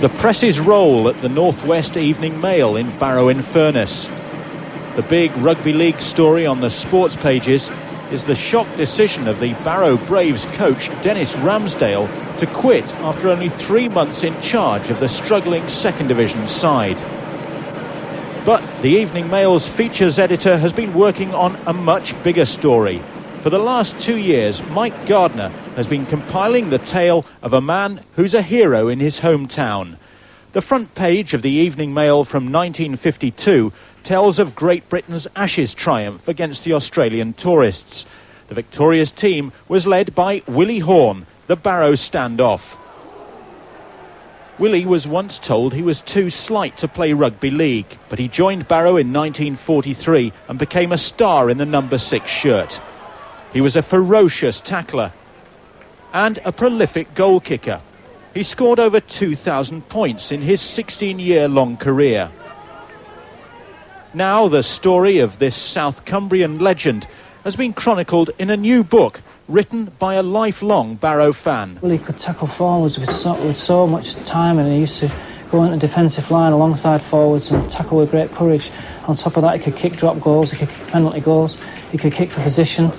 The presses roll at the Northwest Evening Mail in Barrow in Furness. The big rugby league story on the sports pages is the shock decision of the Barrow Braves coach Dennis Ramsdale to quit after only 3 months in charge of the struggling second division side. But the Evening Mail's features editor has been working on a much bigger story. For the last 2 years, Mike Gardner has been compiling the tale of a man who's a hero in his hometown. The front page of the Evening Mail from 1952 tells of Great Britain's Ashes triumph against the Australian tourists. The victorious team was led by Willie Horne, the Barrow standoff. Willie was once told he was too slight to play rugby league, but he joined Barrow in 1943 and became a star in the number 6 shirt. He was a ferocious tackler and a prolific goal kicker. He scored over 2,000 points in his 16-year-long career. Now the story of this South Cumbrian legend has been chronicled in a new book written by a lifelong Barrow fan. Well, he could tackle forwards with so much time, and he used to go into defensive line alongside forwards and tackle with great courage. On top of that, he could kick drop goals, he could kick penalty goals, he could kick for position.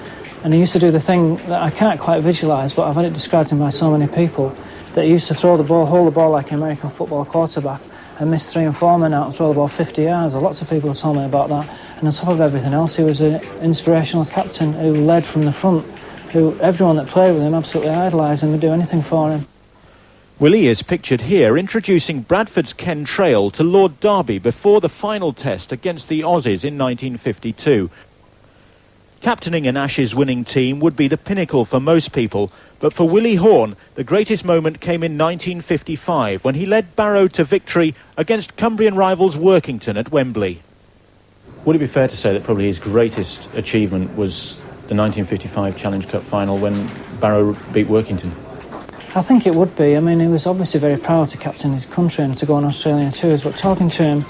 And he used to do the thing that I can't quite visualise, but I've had it described to me by so many people, that he used to throw the ball, hold the ball like an American football quarterback and miss 3 and 4 men out and throw the ball 50 yards. Lots of people have told me about that. And on top of everything else, he was an inspirational captain who led from the front, who everyone that played with him absolutely idolised and would do anything for him. Willie is pictured here introducing Bradford's Ken Trail to Lord Derby before the final test against the Aussies in 1952. Captaining an Ashes winning team would be the pinnacle for most people, but for Willie Horne, the greatest moment came in 1955 when he led Barrow to victory against Cumbrian rivals Workington at Wembley. Would it be fair to say that probably his greatest achievement was the 1955 Challenge Cup final when Barrow beat Workington? I think it would be. I mean, he was obviously very proud to captain his country and to go on Australian tours, but talking to him,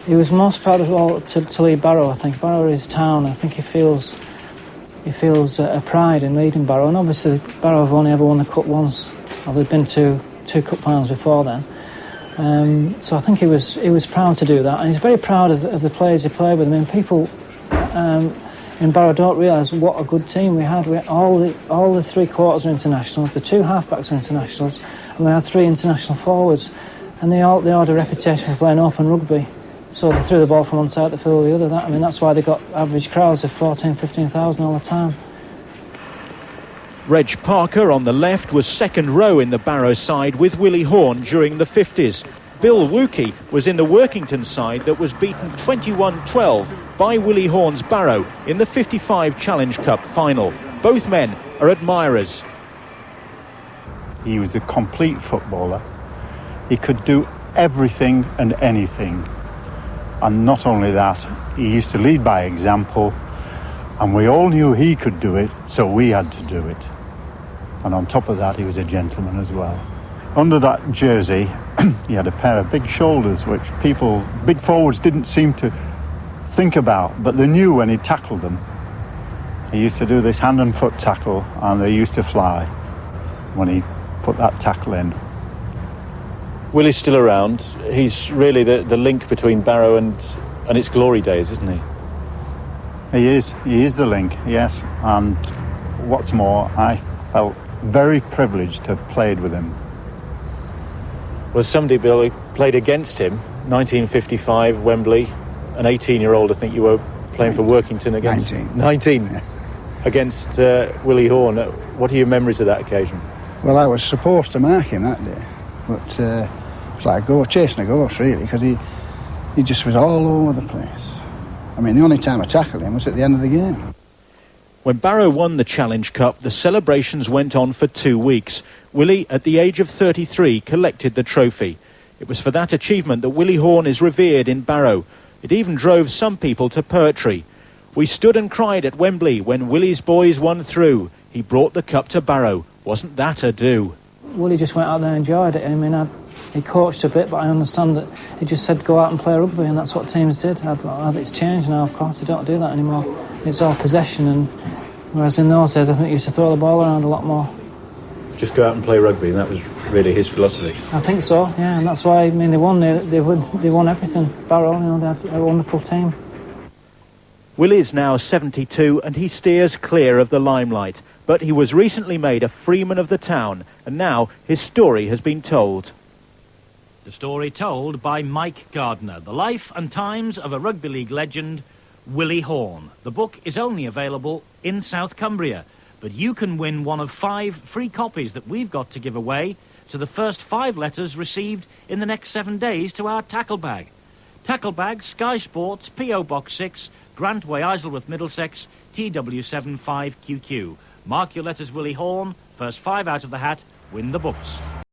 he was most proud of all to lead Barrow, I think. Barrow is his town. I think he feels a pride in leading Barrow. And obviously, Barrow have only ever won the Cup once. Well, they'd been to two Cup finals before then. So I think he was proud to do that. And he's very proud of the players he played with. I mean, people in Barrow don't realise what a good team we had. We had all the 3 quarters are internationals, the 2 halfbacks are internationals, and we had 3 international forwards. And they all had a reputation for playing open rugby. So they threw the ball from one side to fill the other. That's why they got average crowds of 14,000, 15,000 all the time. Reg Parker on the left was second row in the Barrow side with Willie Horne during the 50s. Bill Wookey was in the Workington side that was beaten 21-12 by Willie Horne's Barrow in the 55 Challenge Cup final. Both men are admirers. He was a complete footballer. He could do everything and anything. And not only that, he used to lead by example, and we all knew he could do it, so we had to do it. And on top of that, he was a gentleman as well. Under that jersey, he had a pair of big shoulders, which big forwards didn't seem to think about, but they knew when he tackled them. He used to do this hand and foot tackle, and they used to fly when he put that tackle in. Willie's still around. He's really the link between Barrow and its glory days, isn't he? He is the link, yes. And what's more, I felt very privileged to have played with him. Well, somebody, Bill, played against him, 1955, Wembley, an 18-year-old, I think you were playing for Workington against... 19. Yeah. Against Willie Horne. What are your memories of that occasion? Well, I was supposed to mark him that day, but it was like chasing a ghost, really, because he just was all over the place. I mean, the only time I tackled him was at the end of the game. When Barrow won the Challenge Cup, the celebrations went on for 2 weeks. Willie, at the age of 33, collected the trophy. It was for that achievement that Willie Horne is revered in Barrow. It even drove some people to poetry. We stood and cried at Wembley when Willie's boys won through. He brought the cup to Barrow. Wasn't that a do? Willie just went out there and enjoyed it. I mean, he coached a bit, but I understand that he just said go out and play rugby, and that's what teams did. It's changed now, of course. They don't do that anymore. It's all possession, and whereas in those days, I think you used to throw the ball around a lot more. Do Just go out and play rugby, and that was really his philosophy. I think so, yeah, and that's why, I mean, they won everything. Barrow, you know, they had a wonderful team. Willie's now 72 and he steers clear of the limelight. But he was recently made a freeman of the town, and now his story has been told. The story told by Mike Gardner, the life and times of a rugby league legend, Willie Horne. The book is only available in South Cumbria, but you can win one of 5 free copies that we've got to give away to the first 5 letters received in the next 7 days to our tackle bag. Tackle bag, Sky Sports, P.O. Box 6, Grantway, Isleworth, Middlesex, TW75QQ. Mark your letters Willie Horne, first 5 out of the hat, win the books.